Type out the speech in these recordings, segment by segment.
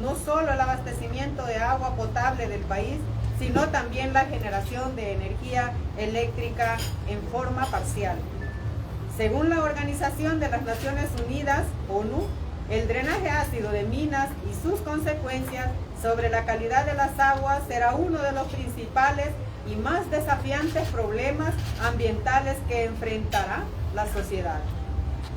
no solo el abastecimiento de agua potable del país, sino también la generación de energía eléctrica en forma parcial. Según la Organización de las Naciones Unidas, ONU, el drenaje ácido de minas y sus consecuencias sobre la calidad de las aguas será uno de los principales y más desafiantes problemas ambientales que enfrentará la sociedad.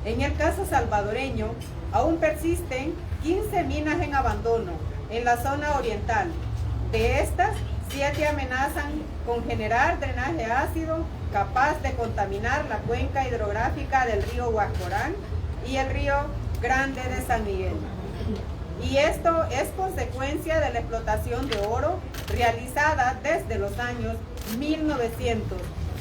En el caso salvadoreño, aún persisten 15 minas en abandono en la zona oriental. De estas, 7 amenazan con generar drenaje ácido capaz de contaminar la cuenca hidrográfica del río Huascorán y el río Grande de San Miguel. Y esto es consecuencia de la explotación de oro realizada desde los años 1900,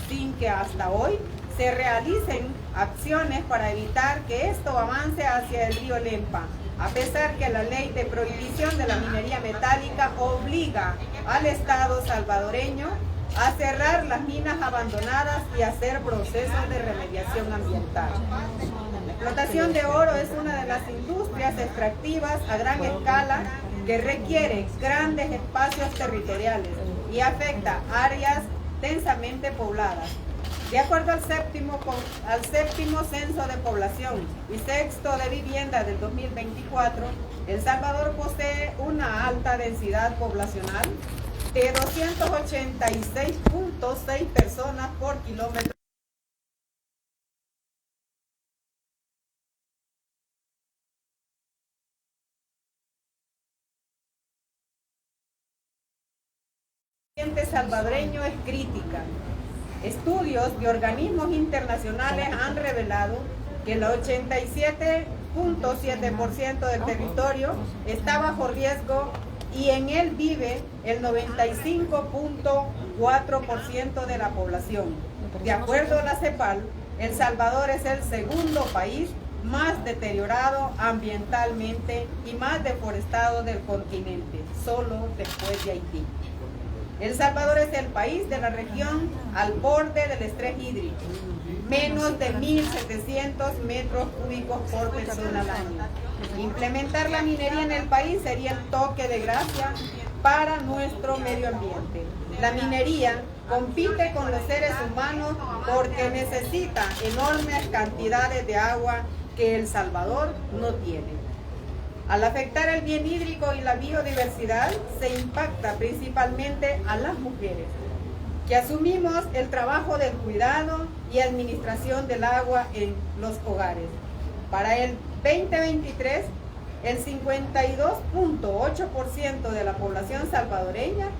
sin que hasta hoy se realicen acciones para evitar que esto avance hacia el río Lempa, a pesar que la ley de prohibición de la minería metálica obliga al Estado salvadoreño a cerrar las minas abandonadas y hacer procesos de remediación ambiental. La explotación de oro es una de las industrias extractivas a gran escala que requiere grandes espacios territoriales y afecta áreas densamente pobladas. De acuerdo al séptimo censo de población y sexto de vivienda del 2024, El Salvador posee una alta densidad poblacional de 286.6 personas por kilómetro. El ambiente salvadoreño es crítica. Estudios de organismos internacionales han revelado que el 87.7% del territorio está bajo riesgo y en él vive el 95.4% de la población. De acuerdo a la CEPAL, El Salvador es el segundo país más deteriorado ambientalmente y más deforestado del continente, solo después de Haití. El Salvador es el país de la región al borde del estrés hídrico, menos de 1.700 metros cúbicos por persona al año. Implementar la minería en el país sería el toque de gracia para nuestro medio ambiente. La minería compite con los seres humanos porque necesita enormes cantidades de agua que El Salvador no tiene. Al afectar el bien hídrico y la biodiversidad, se impacta principalmente a las mujeres, que asumimos el trabajo del cuidado y administración del agua en los hogares. Para el 2023, el 52.8% de la población salvadoreña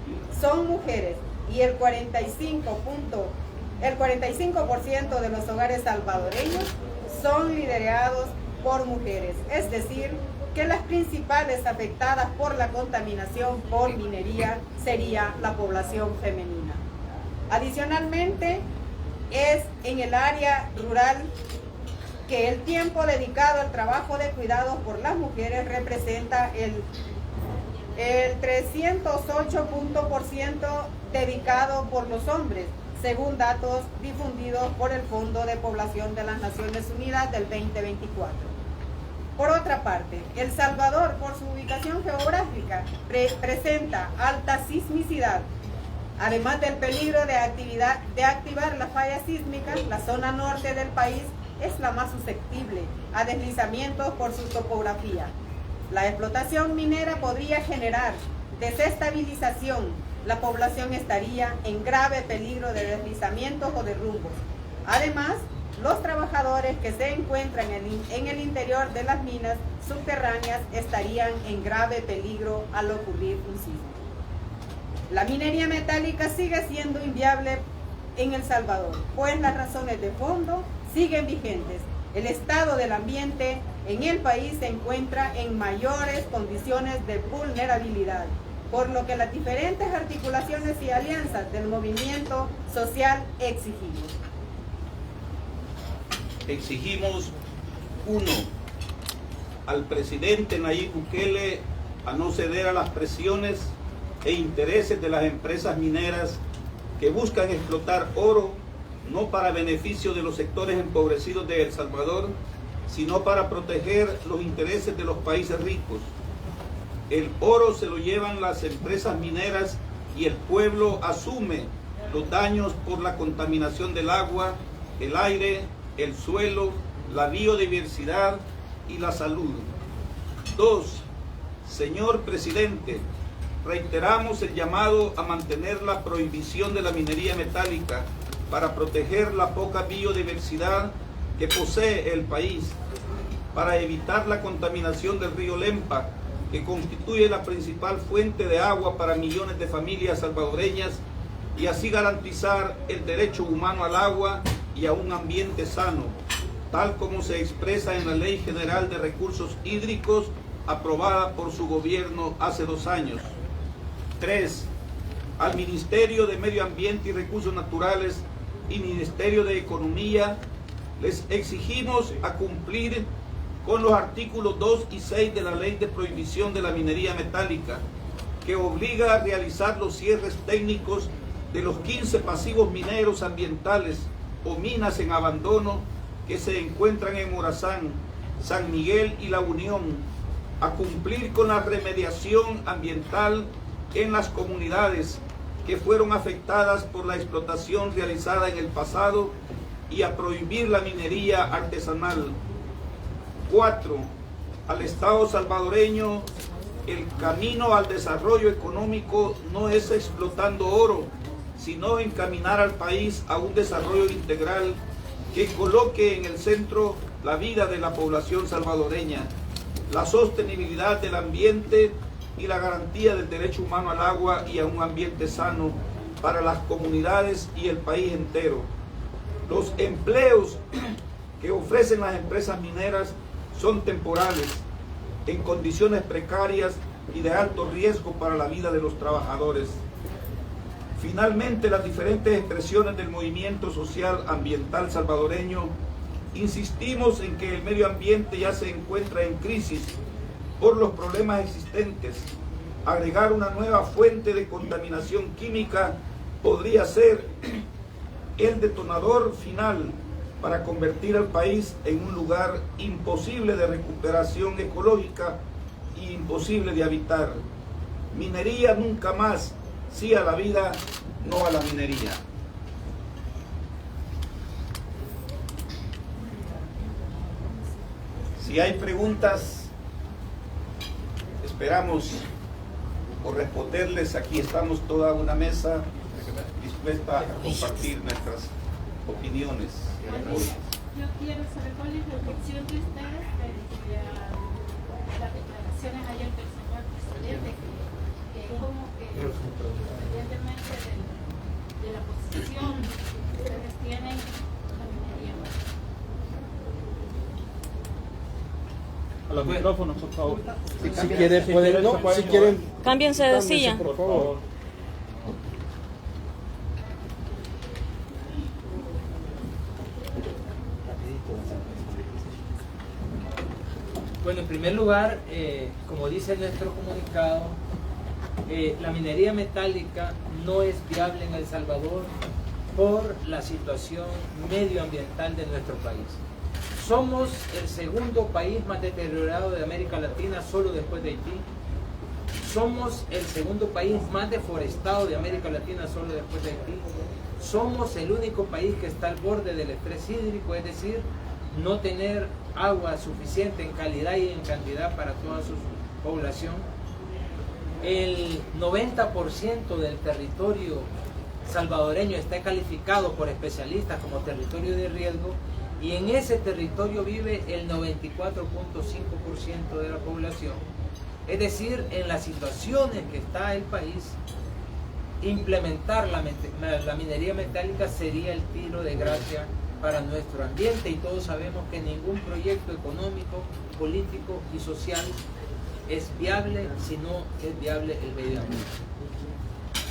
son mujeres y el 45% de los hogares salvadoreños son liderados por mujeres, es decir, que las principales afectadas por la contaminación por minería sería la población femenina. Adicionalmente, es en el área rural que el tiempo dedicado al trabajo de cuidados por las mujeres representa el 308% dedicado por los hombres, según datos difundidos por el Fondo de Población de las Naciones Unidas del 2024. Por otra parte, El Salvador, por su ubicación geográfica, presenta alta sismicidad. Además del peligro de activar las fallas sísmicas, la zona norte del país es la más susceptible a deslizamientos por su topografía. La explotación minera podría generar desestabilización. La población estaría en grave peligro de deslizamientos o derrumbos. Además, los trabajadores que se encuentran en el interior de las minas subterráneas estarían en grave peligro al ocurrir un sismo. La minería metálica sigue siendo inviable en El Salvador, pues las razones de fondo siguen vigentes. El estado del ambiente en el país se encuentra en mayores condiciones de vulnerabilidad, por lo que las diferentes articulaciones y alianzas del movimiento social exigimos 1. Al presidente Nayib Bukele a no ceder a las presiones e intereses de las empresas mineras que buscan explotar oro no para beneficio de los sectores empobrecidos de El Salvador, sino para proteger los intereses de los países ricos. El oro se lo llevan las empresas mineras y el pueblo asume los daños por la contaminación del agua, el aire, el suelo, la biodiversidad y la salud. 2. Señor presidente, reiteramos el llamado a mantener la prohibición de la minería metálica para proteger la poca biodiversidad que posee el país, para evitar la contaminación del río Lempa, que constituye la principal fuente de agua para millones de familias salvadoreñas, y así garantizar el derecho humano al agua y a un ambiente sano, tal como se expresa en la Ley General de Recursos Hídricos, aprobada por su gobierno hace 2 años. 3. Al Ministerio de Medio Ambiente y Recursos Naturales y Ministerio de Economía les exigimos a cumplir con los artículos 2 y 6 de la Ley de Prohibición de la Minería Metálica, que obliga a realizar los cierres técnicos de los 15 pasivos mineros ambientales o minas en abandono que se encuentran en Morazán, San Miguel y La Unión, a cumplir con la remediación ambiental en las comunidades que fueron afectadas por la explotación realizada en el pasado y a prohibir la minería artesanal. 4. Al Estado salvadoreño, el camino al desarrollo económico no es explotando oro, sino encaminar al país a un desarrollo integral que coloque en el centro la vida de la población salvadoreña, la sostenibilidad del ambiente y la garantía del derecho humano al agua y a un ambiente sano para las comunidades y el país entero. Los empleos que ofrecen las empresas mineras son temporales, en condiciones precarias y de alto riesgo para la vida de los trabajadores. Finalmente, las diferentes expresiones del movimiento social ambiental salvadoreño insistimos en que el medio ambiente ya se encuentra en crisis por los problemas existentes. Agregar una nueva fuente de contaminación química podría ser el detonador final para convertir al país en un lugar imposible de recuperación ecológica y imposible de habitar. Minería nunca más, sí a la vida, no a la minería. Si hay preguntas, esperamos por responderles. Aquí estamos toda una mesa dispuesta a compartir nuestras opiniones. Yo quiero saber cuál es la opinión de ustedes de las declaraciones ayer del señor presidente, que como que independientemente de la posición que ustedes tienen, la minería. A los micrófonos, por favor. Si quieren, pueden, no, si quieren, cámbiense de silla. por favor. Bueno, en primer lugar, como dice nuestro comunicado, la minería metálica no es viable en El Salvador por la situación medioambiental de nuestro país. Somos el segundo país más deteriorado de América Latina, solo después de Haití. Somos el segundo país más deforestado de América Latina, solo después de Haití. Somos el único país que está al borde del estrés hídrico, es decir, no tener agua suficiente en calidad y en cantidad para toda su población. El 90% del territorio salvadoreño está calificado por especialistas como territorio de riesgo, y en ese territorio vive el 94.5% de la población. Es decir, en las situaciones que está el país, implementar la minería metálica sería el tiro de gracia para nuestro ambiente, y todos sabemos que ningún proyecto económico, político y social es viable si no es viable el medio ambiente.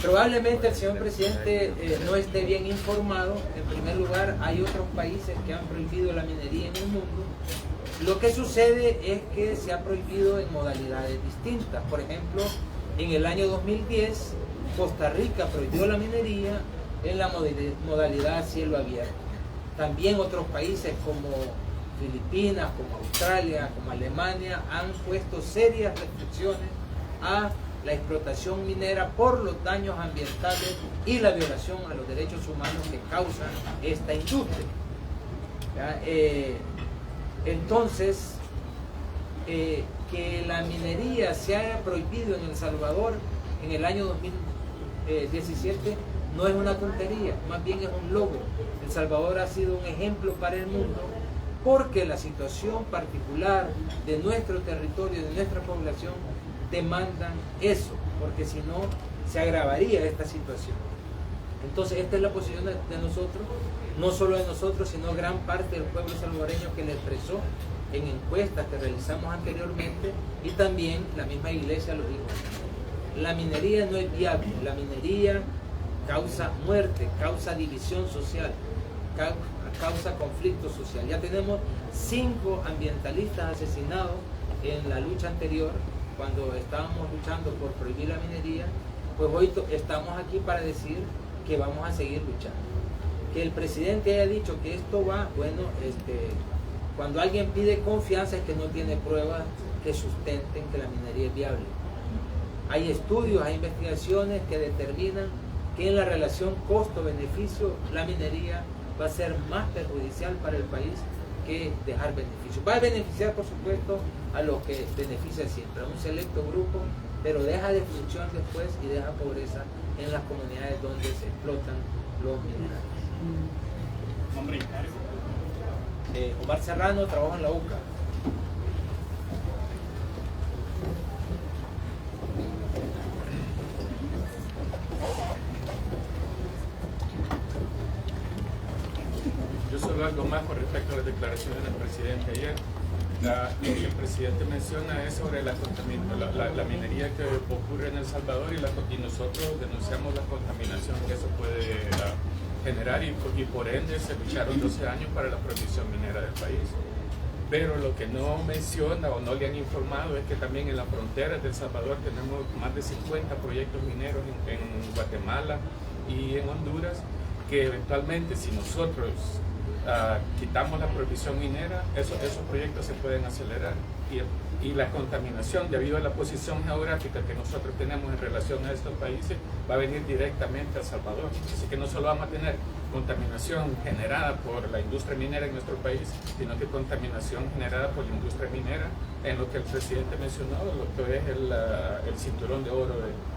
Probablemente el señor presidente no esté bien informado. En primer lugar, hay otros países que han prohibido la minería en el mundo. Lo que sucede es que se ha prohibido en modalidades distintas. Por ejemplo, en el año 2010, Costa Rica prohibió la minería en la modalidad cielo abierto. También otros países como Filipinas, como Australia, como Alemania, han puesto serias restricciones a la explotación minera por los daños ambientales y la violación a los derechos humanos que causa esta industria. Entonces, que la minería se haya prohibido en El Salvador en el año 2017 no es una tontería, más bien es un logro. El Salvador ha sido un ejemplo para el mundo porque la situación particular de nuestro territorio, de nuestra población, demandan eso, porque si no se agravaría esta situación. Entonces esta es la posición de nosotros, no solo de nosotros, sino gran parte del pueblo salvadoreño que le expresó en encuestas que realizamos anteriormente, y también la misma iglesia lo dijo. La minería no es viable, la minería causa muerte, causa división social, causa conflicto social. Ya tenemos 5 ambientalistas asesinados en la lucha anterior, cuando estábamos luchando por prohibir la minería. Pues hoy estamos aquí para decir que vamos a seguir luchando. Que el presidente haya dicho que esto va, bueno, cuando alguien pide confianza es que no tiene pruebas que sustenten que la minería es viable. Hay estudios, hay investigaciones que determinan que en la relación costo-beneficio la minería va a ser más perjudicial para el país que dejar beneficios. Va a beneficiar, por supuesto, a los que beneficia siempre, a un selecto grupo, pero deja destrucción después y deja pobreza en las comunidades donde se explotan los minerales. Nombre y cargo. Omar Serrano, trabajo en la UCA. Yo solo algo más con respecto a las declaraciones del presidente ayer. Lo que el presidente menciona es sobre la minería que ocurre en El Salvador y nosotros denunciamos la contaminación que eso puede generar y por ende se lucharon 12 años para la prohibición minera del país. Pero lo que no menciona o no le han informado es que también en las fronteras de El Salvador tenemos más de 50 proyectos mineros en Guatemala y en Honduras, que eventualmente si nosotros quitamos la prohibición minera, esos proyectos se pueden acelerar y la contaminación debido a la posición geográfica que nosotros tenemos en relación a estos países va a venir directamente a El Salvador. Así que no solo vamos a tener contaminación generada por la industria minera en nuestro país, sino que contaminación generada por la industria minera en lo que el presidente mencionó, lo que es el cinturón de oro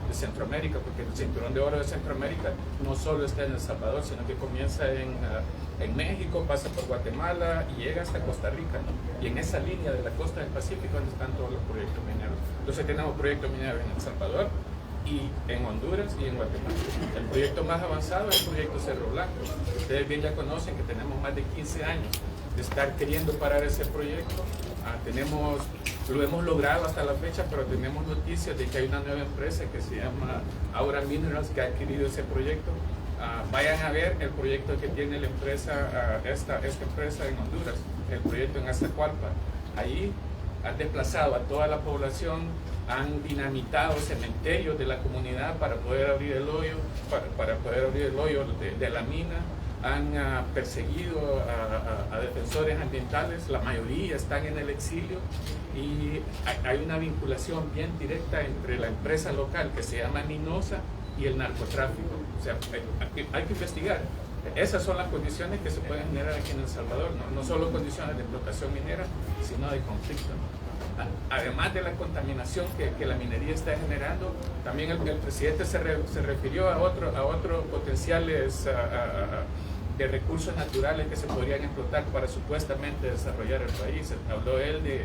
de Centroamérica, porque el cinturón de oro de Centroamérica no solo está en El Salvador, sino que comienza en México, pasa por Guatemala y llega hasta Costa Rica, ¿no? Y en esa línea de la costa del Pacífico donde están todos los proyectos mineros. Entonces tenemos proyectos mineros en El Salvador y en Honduras y en Guatemala. El proyecto más avanzado es el proyecto Cerro Blanco. Ustedes bien ya conocen que tenemos más de 15 años de estar queriendo parar ese proyecto. Lo hemos logrado hasta la fecha, pero tenemos noticias de que hay una nueva empresa que se llama Aura Minerals que ha adquirido ese proyecto. Vayan a ver el proyecto que tiene la empresa, esta empresa en Honduras, el proyecto en Azacualpa. Ahí han desplazado a toda la población, han dinamitado cementerios de la comunidad para poder abrir el hoyo, para poder abrir el hoyo de la mina. Han perseguido a defensores ambientales, la mayoría están en el exilio y hay una vinculación bien directa entre la empresa local que se llama Minosa y el narcotráfico. O sea, hay que investigar. Esas son las condiciones que se pueden generar aquí en El Salvador, no solo condiciones de explotación minera, sino de conflicto. Además de la contaminación que la minería está generando, también el presidente se refirió a otros potenciales de recursos naturales que se podrían explotar para supuestamente desarrollar el país. Habló él de,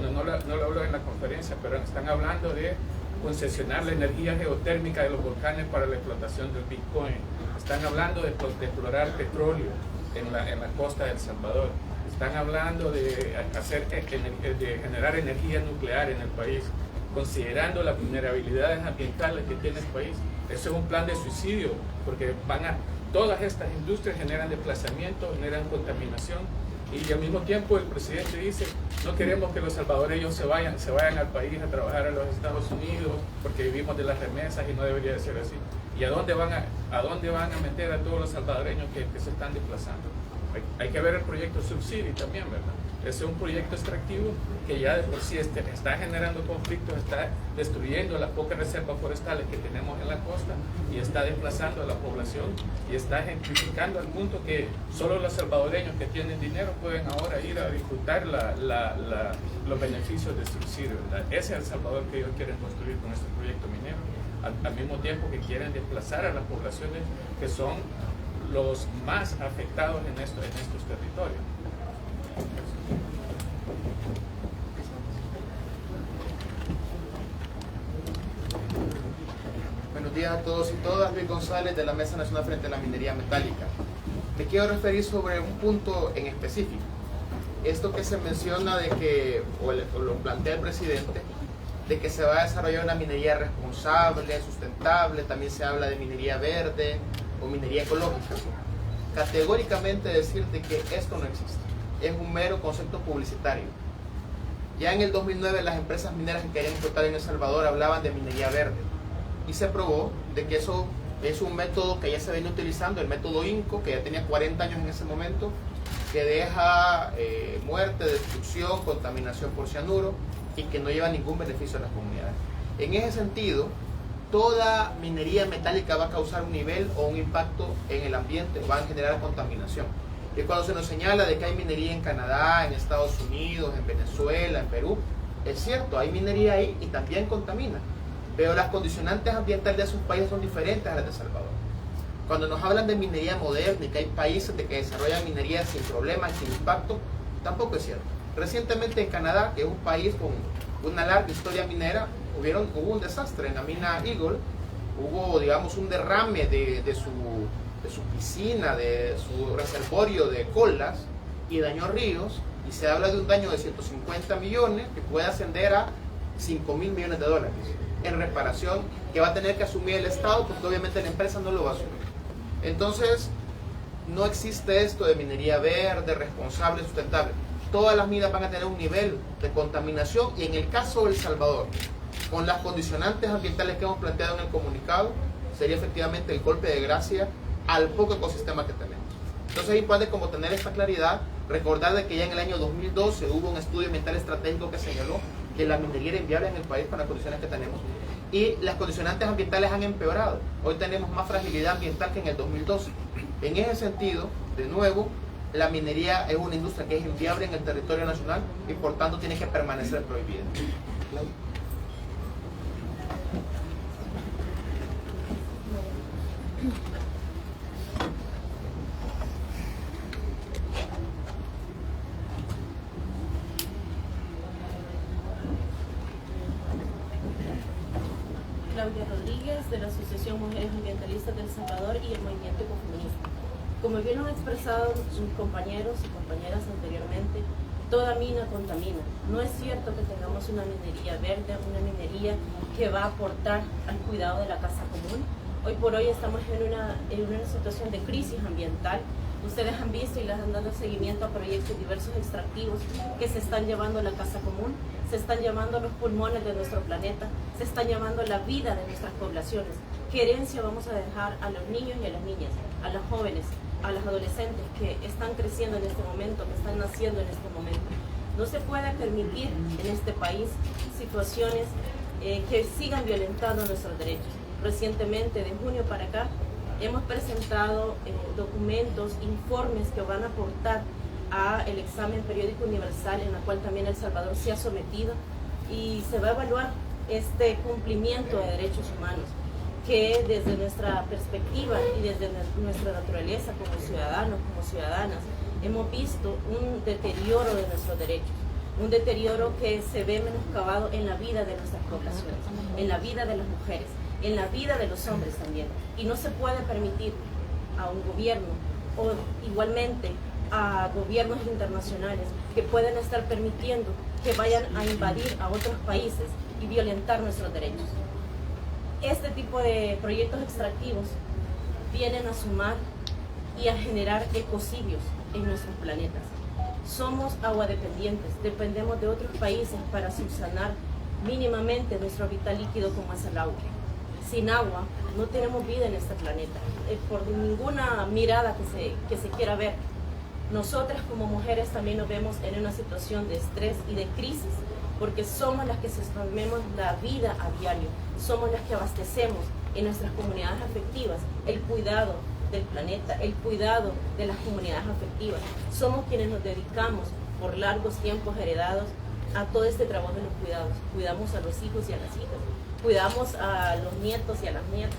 no lo habló en la conferencia, pero están hablando de concesionar la energía geotérmica de los volcanes para la explotación del Bitcoin. Están hablando de explorar petróleo en la costa de El Salvador. Están hablando de generar energía nuclear en el país, considerando las vulnerabilidades ambientales que tiene el país. Eso es un plan de suicidio, porque todas estas industrias generan desplazamiento, generan contaminación, y al mismo tiempo el presidente dice, no queremos que los salvadoreños se vayan al país a trabajar a los Estados Unidos, porque vivimos de las remesas y no debería de ser así. ¿Y a dónde van a meter a todos los salvadoreños que se están desplazando? Hay que ver el proyecto Subsidy también, ¿verdad? Es un proyecto extractivo que ya de por sí está generando conflictos, está destruyendo las pocas reservas forestales que tenemos en la costa y está desplazando a la población y está gentrificando al punto que solo los salvadoreños que tienen dinero pueden ahora ir a disfrutar los beneficios de subsidio, ¿verdad? Ese es el Salvador que ellos quieren construir con este proyecto minero, al mismo tiempo que quieren desplazar a las poblaciones que son los más afectados en estos territorios. Buenos días a todos y todas. Luis González, de la Mesa Nacional frente a la Minería Metálica. Me quiero referir sobre un punto en específico. Esto que se menciona de que, o lo plantea el presidente, de que se va a desarrollar una minería responsable, sustentable, también se habla de minería verde o minería ecológica. Categóricamente decirte que esto no existe. Es un mero concepto publicitario. Ya en el 2009 las empresas mineras que querían explotar en El Salvador hablaban de minería verde. Y se probó de que eso es un método que ya se viene utilizando, el método INCO, que ya tenía 40 años en ese momento, que deja muerte, destrucción, contaminación por cianuro y que no lleva ningún beneficio a las comunidades. En ese sentido, toda minería metálica va a causar un nivel o un impacto en el ambiente, va a generar contaminación. Y cuando se nos señala de que hay minería en Canadá, en Estados Unidos, en Venezuela, en Perú, es cierto, hay minería ahí y también contamina. Pero las condicionantes ambientales de esos países son diferentes a las de El Salvador. Cuando nos hablan de minería moderna y que hay países de que desarrollan minería sin problemas, sin impacto, tampoco es cierto. Recientemente en Canadá, que es un país con una larga historia minera, hubo un desastre en la mina Eagle, hubo, digamos, un derrame de su piscina, de su reservorio de colas y dañó ríos, y se habla de un daño de 150 millones que puede ascender a 5.000 millones de dólares en reparación que va a tener que asumir el Estado, porque obviamente la empresa no lo va a asumir. Entonces, no existe esto de minería verde, responsable, sustentable. Todas las minas van a tener un nivel de contaminación y en el caso de El Salvador, con las condicionantes ambientales que hemos planteado en el comunicado, sería efectivamente el golpe de gracia al poco ecosistema que tenemos. Entonces es importante como tener esta claridad, recordar de que ya en el año 2012 hubo un estudio ambiental estratégico que señaló que la minería era inviable en el país con las condiciones que tenemos y las condicionantes ambientales han empeorado. Hoy tenemos más fragilidad ambiental que en el 2012. En ese sentido, de nuevo, la minería es una industria que es inviable en el territorio nacional y por tanto tiene que permanecer prohibida. Claudia Rodríguez, de la Asociación Mujeres Ambientalistas de El Salvador y el Movimiento Ecofeminista. Como bien lo han expresado sus compañeros y compañeras anteriormente, toda mina contamina. No es cierto que tengamos una minería verde, una minería que va a aportar al cuidado de la casa común. Hoy por hoy estamos en una situación de crisis ambiental. Ustedes han visto y les han dado seguimiento a proyectos diversos extractivos que se están llevando a la casa común, se están llevando los pulmones de nuestro planeta, se están llevando la vida de nuestras poblaciones. ¿Qué herencia vamos a dejar a los niños y a las niñas, a los jóvenes, a los adolescentes que están creciendo en este momento, que están naciendo en este momento? No se puede permitir en este país situaciones que sigan violentando nuestros derechos. Recientemente, de junio para acá, hemos presentado documentos, informes que van a aportar al examen periódico universal, en la cual también El Salvador se ha sometido, y se va a evaluar este cumplimiento de derechos humanos, que desde nuestra perspectiva y desde nuestra naturaleza como ciudadanos, como ciudadanas, hemos visto un deterioro de nuestros derechos, un deterioro que se ve menoscabado en la vida de nuestras poblaciones, en la vida de las mujeres, en la vida de los hombres también. Y no se puede permitir a un gobierno o igualmente a gobiernos internacionales que puedan estar permitiendo que vayan a invadir a otros países y violentar nuestros derechos. Este tipo de proyectos extractivos vienen a sumar y a generar ecocidios en nuestros planetas. Somos agua dependientes, dependemos de otros países para subsanar mínimamente nuestro vital líquido como es el agua. Sin agua no tenemos vida en este planeta, por ninguna mirada que se quiera ver. Nosotras como mujeres también nos vemos en una situación de estrés y de crisis, porque somos las que sostenemos la vida a diario, somos las que abastecemos en nuestras comunidades afectivas el cuidado del planeta, el cuidado de las comunidades afectivas. Somos quienes nos dedicamos por largos tiempos heredados a todo este trabajo de los cuidados. Cuidamos a los hijos y a las hijas, cuidamos a los nietos y a las nietas,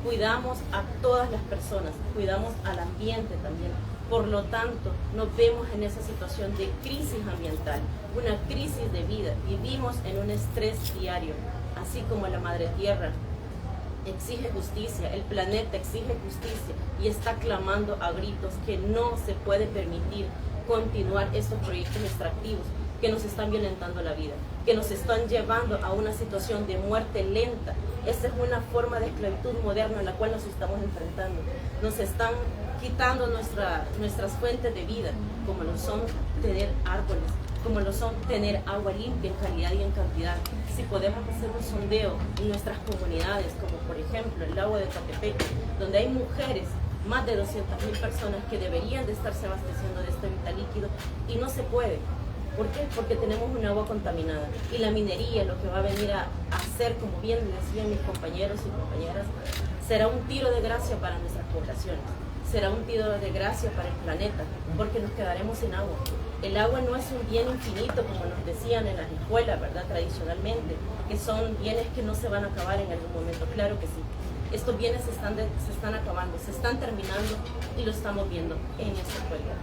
cuidamos a todas las personas, cuidamos al ambiente también. Por lo tanto, nos vemos en esa situación de crisis ambiental, una crisis de vida. Vivimos en un estrés diario, así como la Madre Tierra exige justicia, el planeta exige justicia y está clamando a gritos que no se puede permitir continuar estos proyectos extractivos que nos están violentando la vida, que nos están llevando a una situación de muerte lenta. Esta es una forma de esclavitud moderna a la cual nos estamos enfrentando. Nos están quitando nuestras fuentes de vida, como lo son tener árboles, como lo son tener agua limpia en calidad y en cantidad. Si podemos hacer un sondeo en nuestras comunidades, como por ejemplo el lago de Coatepeque, donde hay mujeres, más de 200.000 personas que deberían de estarse abasteciendo de este vital líquido y no se puede. ¿Por qué? Porque tenemos un agua contaminada y la minería lo que va a venir a hacer, como bien decían mis compañeros y compañeras, será un tiro de gracia para nuestras poblaciones, será un tiro de gracia para el planeta, porque nos quedaremos sin agua. El agua no es un bien infinito, como nos decían en las escuelas, ¿verdad? Tradicionalmente, que son bienes que no se van a acabar en algún momento. Claro que sí. Estos bienes se están acabando, se están terminando y lo estamos viendo en esta actualidad.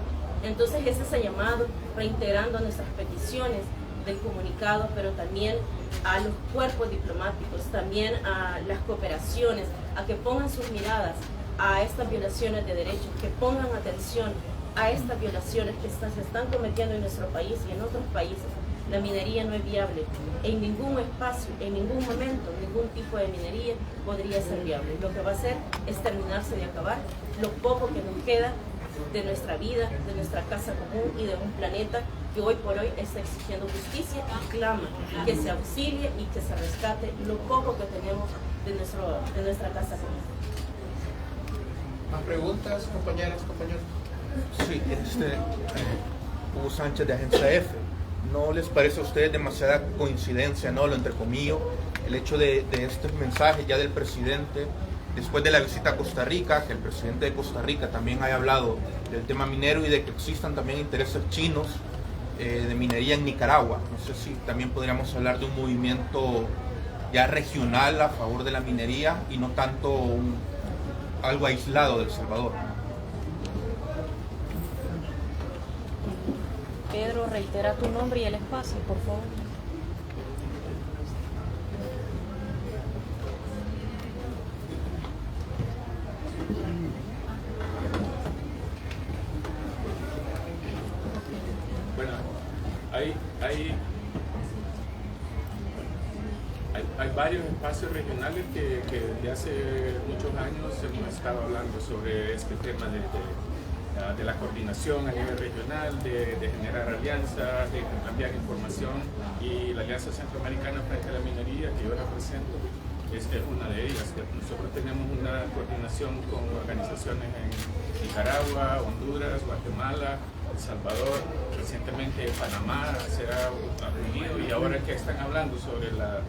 Entonces es ese llamado, reintegrando nuestras peticiones del comunicado, pero también a los cuerpos diplomáticos, también a las cooperaciones, a que pongan sus miradas a estas violaciones de derechos, que pongan atención a estas violaciones que se están cometiendo en nuestro país y en otros países. La minería no es viable. En ningún espacio, en ningún momento, ningún tipo de minería podría ser viable. Lo que va a hacer es terminarse de acabar lo poco que nos queda de nuestra vida, de nuestra casa común y de un planeta que hoy por hoy está exigiendo justicia y clama que se auxilie y que se rescate lo poco que tenemos de nuestra casa común. ¿Más preguntas, compañeras, compañeros? Sí, Hugo Sánchez de Agencia F. ¿No les parece a ustedes demasiada coincidencia, no lo entrecomillo, el hecho de este mensaje ya del presidente después de la visita a Costa Rica, que el presidente de Costa Rica también haya hablado del tema minero y de que existan también intereses chinos de minería en Nicaragua? No sé si también podríamos hablar de un movimiento ya regional a favor de la minería y no tanto algo aislado de El Salvador. Pedro, reitera tu nombre y el espacio, por favor. Bueno, hay varios espacios regionales que desde hace muchos años hemos estado hablando sobre este tema de la coordinación a nivel regional, de generar alianzas, de cambiar información, y la Alianza Centroamericana frente a la Minería, que yo represento, es una de ellas. Nosotros tenemos una coordinación con organizaciones en Nicaragua, Honduras, Guatemala, El Salvador, recientemente Panamá se ha unido, y ahora que están hablando sobre la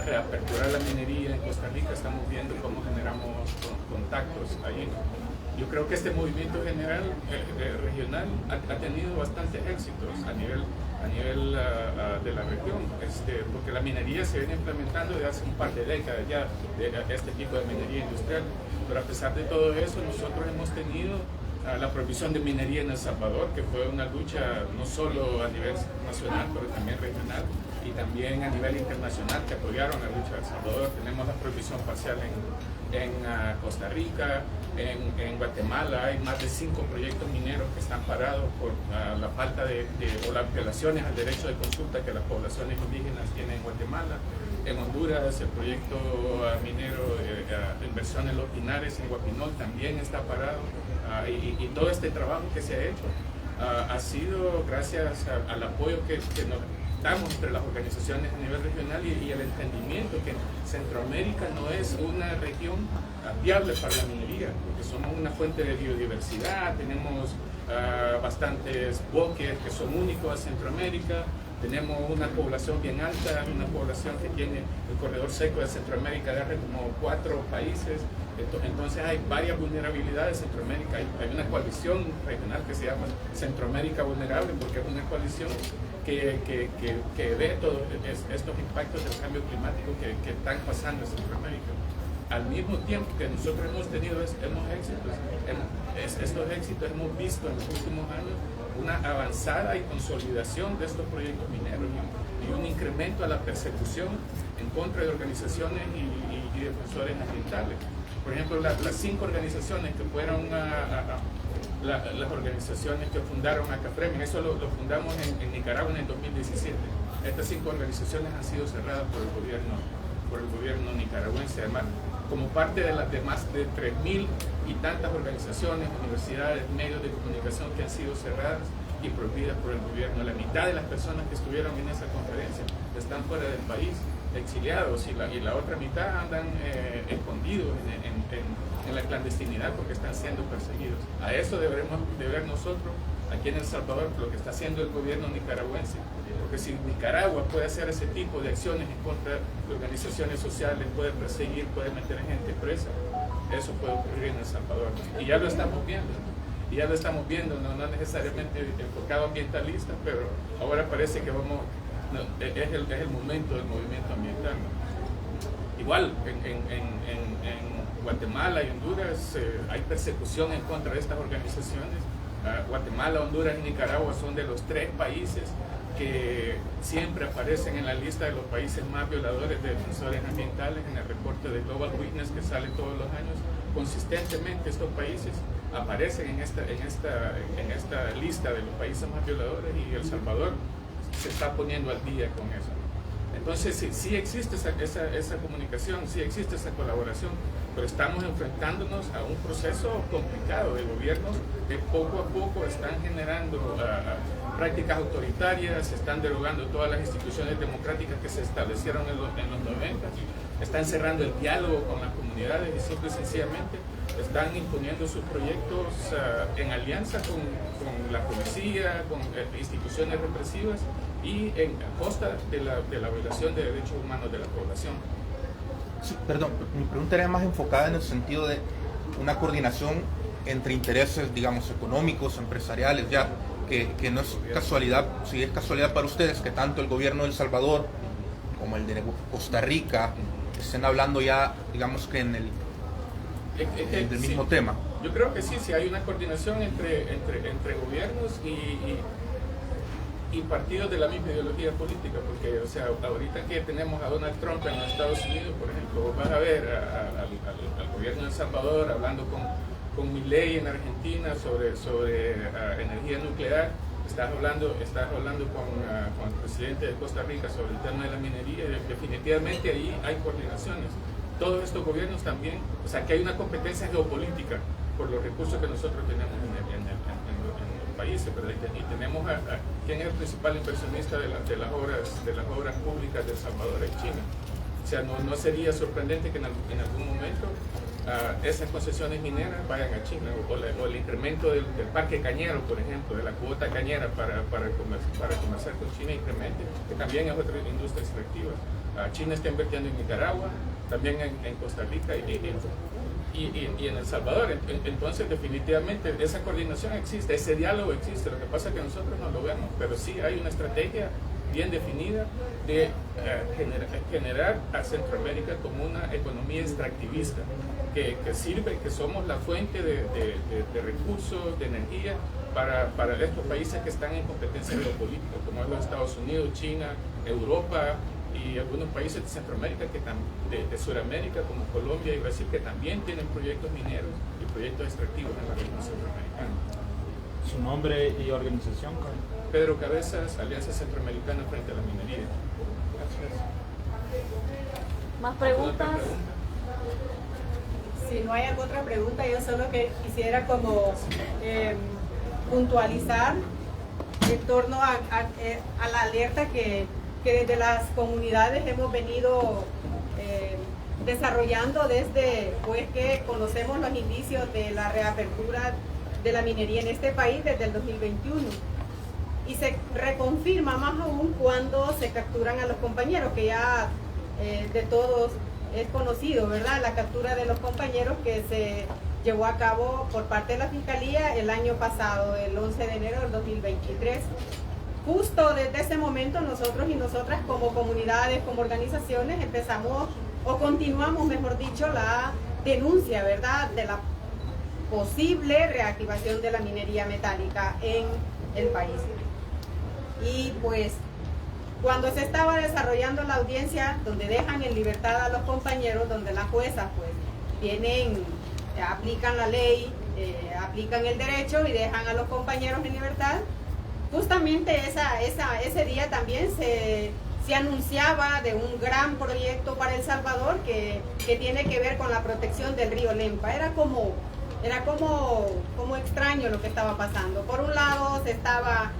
reapertura de la minería en Costa Rica, estamos viendo cómo generamos contactos ahí. Yo creo que este movimiento general regional ha tenido bastantes éxitos a nivel de la región, porque la minería se viene implementando desde hace un par de décadas ya, este tipo de minería industrial, pero a pesar de todo eso nosotros hemos tenido la prohibición de minería en El Salvador, que fue una lucha no solo a nivel nacional, pero también regional y también a nivel internacional, que apoyaron la lucha de El Salvador. Tenemos la prohibición parcial en Costa Rica, en Guatemala hay más de 5 proyectos mineros que están parados por la falta o las violaciones al derecho de consulta que las poblaciones indígenas tienen en Guatemala. En Honduras el proyecto minero de inversión en Los Pinares, en Guapinol, también está parado. Y todo este trabajo que se ha hecho ha sido gracias al apoyo que nos damos entre las organizaciones a nivel regional y el entendimiento que Centroamérica no es una región viable para la minería, porque somos una fuente de biodiversidad, tenemos bastantes bosques que son únicos en Centroamérica. Tenemos una población bien alta, una población que tiene el corredor seco de Centroamérica de como 4 países. Entonces hay varias vulnerabilidades en Centroamérica. Hay una coalición regional que se llama Centroamérica Vulnerable, porque es una coalición que ve todos estos impactos del cambio climático que están pasando en Centroamérica. Al mismo tiempo que nosotros hemos tenido estos éxitos, hemos visto en los últimos años una avanzada y consolidación de estos proyectos mineros y un incremento a la persecución en contra de organizaciones y defensores ambientales. Por ejemplo, las 5 organizaciones que fueron las organizaciones que fundaron a CAFREMEN, eso lo fundamos en Nicaragua en el 2017. Estas 5 organizaciones han sido cerradas por el gobierno nicaragüense, además como parte de las demás de 3.000 y tantas organizaciones, universidades, medios de comunicación que han sido cerradas y prohibidas por el gobierno. La mitad de las personas que estuvieron en esa conferencia están fuera del país, exiliados, y la otra mitad andan escondidos en la clandestinidad porque están siendo perseguidos. A eso deberemos de ver nosotros aquí en El Salvador lo que está haciendo el gobierno nicaragüense. Porque si Nicaragua puede hacer ese tipo de acciones en contra de organizaciones sociales, puede perseguir, puede meter gente presa, eso puede ocurrir en El Salvador. Y ya lo estamos viendo, no necesariamente enfocado ambientalista, pero ahora parece que es el momento del movimiento ambiental. Igual, en Guatemala y Honduras hay persecución en contra de estas organizaciones. Guatemala, Honduras y Nicaragua son de los 3 países que siempre aparecen en la lista de los países más violadores de defensores ambientales en el reporte de Global Witness que sale todos los años. Consistentemente estos países aparecen en esta lista de los países más violadores y El Salvador se está poniendo al día con eso. Entonces sí existe esa comunicación, sí existe esa colaboración, pero estamos enfrentándonos a un proceso complicado de gobiernos que poco a poco están generando prácticas autoritarias, se están derogando todas las instituciones democráticas que se establecieron en los 90, están cerrando el diálogo con las comunidades y simple y sencillamente están imponiendo sus proyectos en alianza con la policía, con instituciones represivas y a costa de la violación de derechos humanos de la población. Sí, perdón, mi pregunta era más enfocada en el sentido de una coordinación entre intereses, digamos, económicos, empresariales, ya que no es casualidad, si es casualidad para ustedes que tanto el gobierno de El Salvador como el de Costa Rica estén hablando ya, digamos, que en del mismo tema. Yo creo que sí hay una coordinación entre gobiernos y partidos de la misma ideología política, porque, o sea, ahorita que tenemos a Donald Trump en los Estados Unidos, por ejemplo, vas a ver al gobierno de El Salvador hablando con Milei en Argentina sobre energía nuclear, estás hablando con el presidente de Costa Rica sobre el tema de la minería, y definitivamente ahí hay coordinaciones. Todos estos gobiernos también, o sea, que hay una competencia geopolítica por los recursos que nosotros tenemos en los países, ¿verdad? Y tenemos quién es el principal inversionista de las obras públicas de El Salvador, es China. O sea, no sería sorprendente que en algún momento esas concesiones mineras vayan a China, o el incremento del parque cañero, por ejemplo, de la cuota cañera para comerciar con China incremente, que también es otra industria extractiva. China está invirtiendo en Nicaragua, también en Costa Rica y en El Salvador. Entonces, definitivamente, esa coordinación existe, ese diálogo existe. Lo que pasa es que nosotros no lo vemos, pero sí hay una estrategia bien definida de generar a Centroamérica como una economía extractivista que sirve, que somos la fuente de recursos, de energía para estos países que están en competencia geopolítica, como es los Estados Unidos, China, Europa y algunos países de Centroamérica, de Sudamérica, como Colombia y Brasil, que también tienen proyectos mineros y proyectos extractivos en la región centroamericana. ¿Su nombre y organización? Pedro Cabezas, Alianza Centroamericana frente a la minería. Gracias. ¿Más preguntas? Si no hay alguna otra pregunta, yo solo que quisiera como puntualizar en torno a la alerta que desde las comunidades hemos venido desarrollando desde pues que conocemos los indicios de la reapertura de la minería en este país desde el 2021. Y se reconfirma más aún cuando se capturan a los compañeros, que ya de todos es conocido, ¿verdad? La captura de los compañeros que se llevó a cabo por parte de la Fiscalía el año pasado, el 11 de enero del 2023. Justo desde ese momento nosotros y nosotras como comunidades, como organizaciones, empezamos o continuamos, mejor dicho, la denuncia, ¿verdad?, de la posible reactivación de la minería metálica en el país. Y pues cuando se estaba desarrollando la audiencia donde dejan en libertad a los compañeros, donde las juezas pues vienen, aplican la ley, aplican el derecho y dejan a los compañeros en libertad, justamente ese día también se anunciaba de un gran proyecto para El Salvador que tiene que ver con la protección del río Lempa. Era como extraño lo que estaba pasando. Por un lado se estaba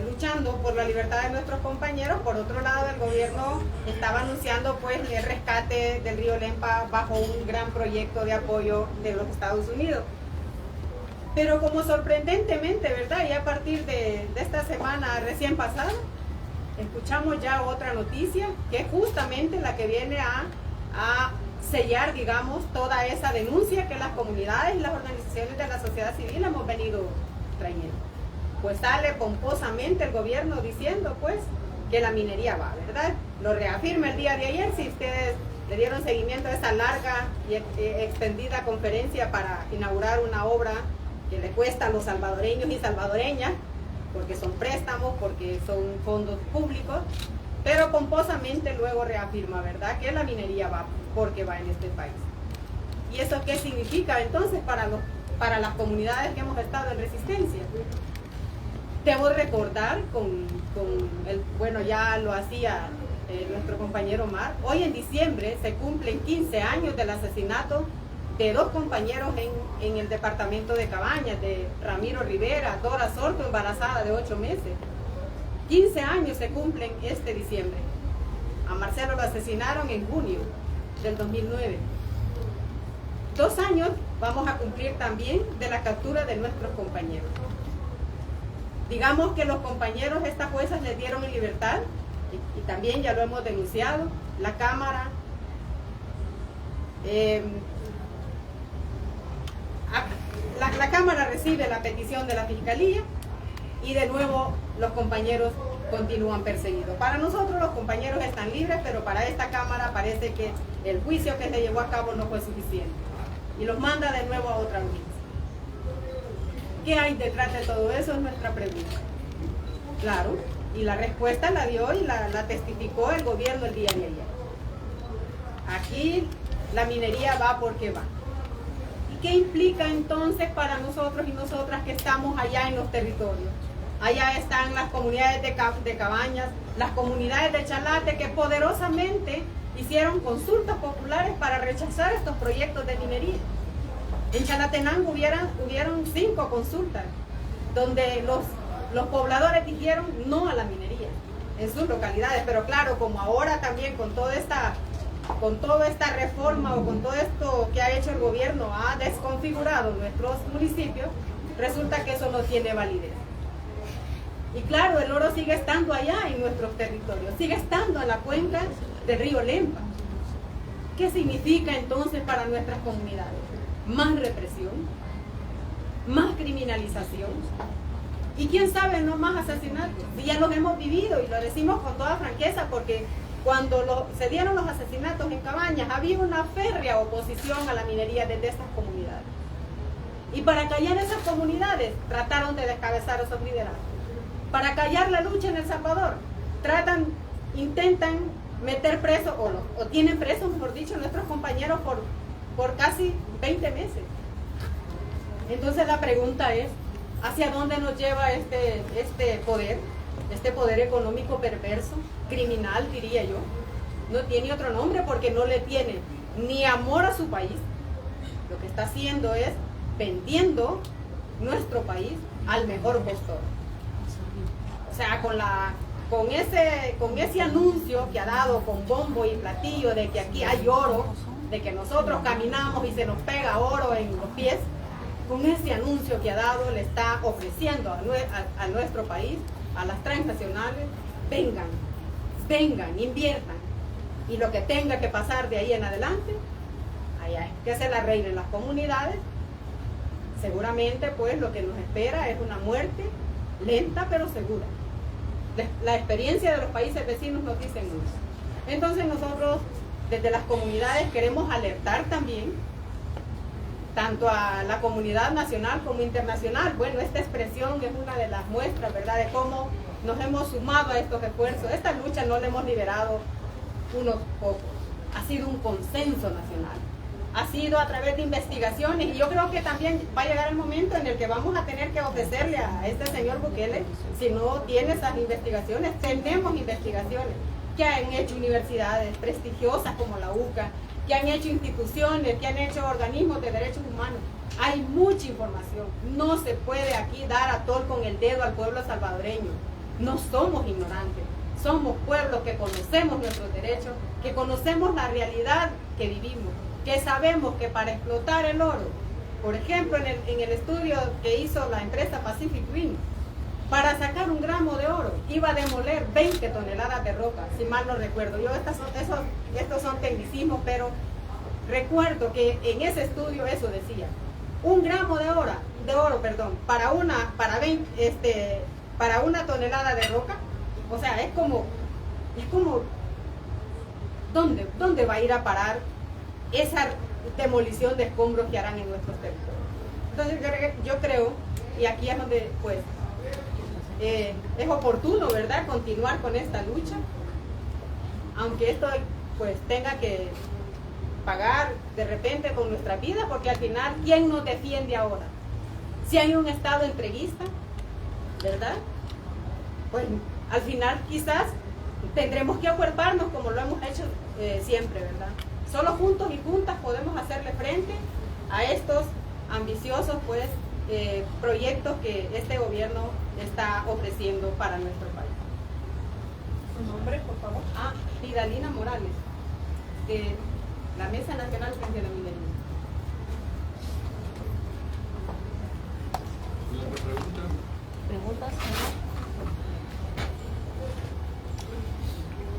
luchando por la libertad de nuestros compañeros, por otro lado el gobierno estaba anunciando pues el rescate del río Lempa bajo un gran proyecto de apoyo de los Estados Unidos. Pero como sorprendentemente, ¿verdad?, y a partir de esta semana recién pasada, escuchamos ya otra noticia que es justamente la que viene a sellar, digamos, toda esa denuncia que las comunidades y las organizaciones de la sociedad civil hemos venido trayendo. Pues sale pomposamente el gobierno diciendo pues que la minería va, ¿verdad? Lo reafirma el día de ayer. Si ustedes le dieron seguimiento a esa larga y extendida conferencia para inaugurar una obra que le cuesta a los salvadoreños y salvadoreñas, porque son préstamos, porque son fondos públicos, pero pomposamente luego reafirma, ¿verdad?, que la minería va porque va en este país. ¿Y eso qué significa entonces para las comunidades que hemos estado en resistencia? Debo recordar bueno, ya lo hacía nuestro compañero Omar, hoy en diciembre se cumplen 15 años del asesinato de dos compañeros en el departamento de Cabañas, de Ramiro Rivera, Dora Sorto, embarazada de 8 meses. 15 años se cumplen este diciembre. A Marcelo lo asesinaron en junio del 2009. 2 años vamos a cumplir también de la captura de nuestros compañeros. Digamos que los compañeros, estas juezas les dieron en libertad, y también ya lo hemos denunciado, la Cámara la Cámara recibe la petición de la Fiscalía y de nuevo los compañeros continúan perseguidos. Para nosotros los compañeros están libres, pero para esta Cámara parece que el juicio que se llevó a cabo no fue suficiente y los manda de nuevo a otra audiencia. ¿Qué hay detrás de todo eso? Es nuestra pregunta. Claro, y la respuesta la dio y la testificó el gobierno el día de ayer. Aquí la minería va porque va. ¿Y qué implica entonces para nosotros y nosotras que estamos allá en los territorios? Allá están las comunidades de Cabañas, las comunidades de Chalate, que poderosamente hicieron consultas populares para rechazar estos proyectos de minería. En Chalatenango hubieron 5 consultas, donde los pobladores dijeron no a la minería en sus localidades. Pero claro, como ahora también con toda esta reforma o con todo esto que ha hecho el gobierno ha desconfigurado nuestros municipios, resulta que eso no tiene validez. Y claro, el oro sigue estando allá en nuestros territorios, sigue estando en la cuenca del río Lempa. ¿Qué significa entonces para nuestras comunidades? Más represión, más criminalización y quién sabe, no más asesinatos. Y ya los hemos vivido y lo decimos con toda franqueza, porque cuando se dieron los asesinatos en Cabañas había una férrea oposición a la minería desde estas comunidades. Y para callar esas comunidades trataron de descabezar esos liderazgos. Para callar la lucha en El Salvador intentan meter presos o tienen presos, mejor dicho, nuestros compañeros por casi 20 meses. Entonces la pregunta es, ¿hacia dónde nos lleva este poder económico perverso, criminal, diría yo? No tiene otro nombre porque no le tiene ni amor a su país. Lo que está haciendo es vendiendo nuestro país al mejor postor. O sea, con ese anuncio que ha dado con bombo y platillo de que aquí hay oro, de que nosotros caminamos y se nos pega oro en los pies, con ese anuncio que ha dado, le está ofreciendo a nuestro país, a las transnacionales, vengan, inviertan. Y lo que tenga que pasar de ahí en adelante, allá es que se la arreglen las comunidades. Seguramente pues lo que nos espera es una muerte lenta pero segura. La experiencia de los países vecinos nos dicen mucho. Entonces nosotros desde las comunidades queremos alertar también tanto a la comunidad nacional como internacional. Bueno, esta expresión es una de las muestras, ¿verdad?, de cómo nos hemos sumado a estos esfuerzos. Esta lucha no la hemos liderado unos pocos, ha sido un consenso nacional, ha sido a través de investigaciones, y yo creo que también va a llegar el momento en el que vamos a tener que ofrecerle a este señor Bukele, si no tiene esas investigaciones, tenemos investigaciones que han hecho universidades prestigiosas como la UCA, que han hecho instituciones, que han hecho organismos de derechos humanos. Hay mucha información, no se puede aquí dar a tol con el dedo al pueblo salvadoreño, no somos ignorantes. Somos pueblos que conocemos nuestros derechos, que conocemos la realidad que vivimos, que sabemos que para explotar el oro, por ejemplo, en el estudio que hizo la empresa Pacific Rim, para sacar 1 gramo de oro, iba a demoler 20 toneladas de roca, si mal no recuerdo. Estos son tecnicismos, pero recuerdo que en ese estudio eso decía, 1 gramo de oro, para una tonelada de roca. O sea, es como ¿dónde va a ir a parar esa demolición de escombros que harán en nuestros territorios? Entonces yo creo, y aquí es donde pues es oportuno, ¿verdad?, continuar con esta lucha, aunque esto pues tenga que pagar de repente con nuestra vida, porque al final, ¿quién nos defiende ahora? Si hay un Estado entreguista, ¿verdad?, pues al final quizás tendremos que acuerparnos como lo hemos hecho siempre, ¿verdad? Solo juntos y juntas podemos hacerle frente a estos ambiciosos pues proyectos que este gobierno está ofreciendo para nuestro país. ¿Su nombre, por favor? Vidalina Morales, de la Mesa Nacional frente a la Minería. ¿Preguntas?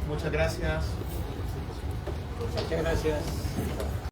Muchas gracias. Muchas gracias.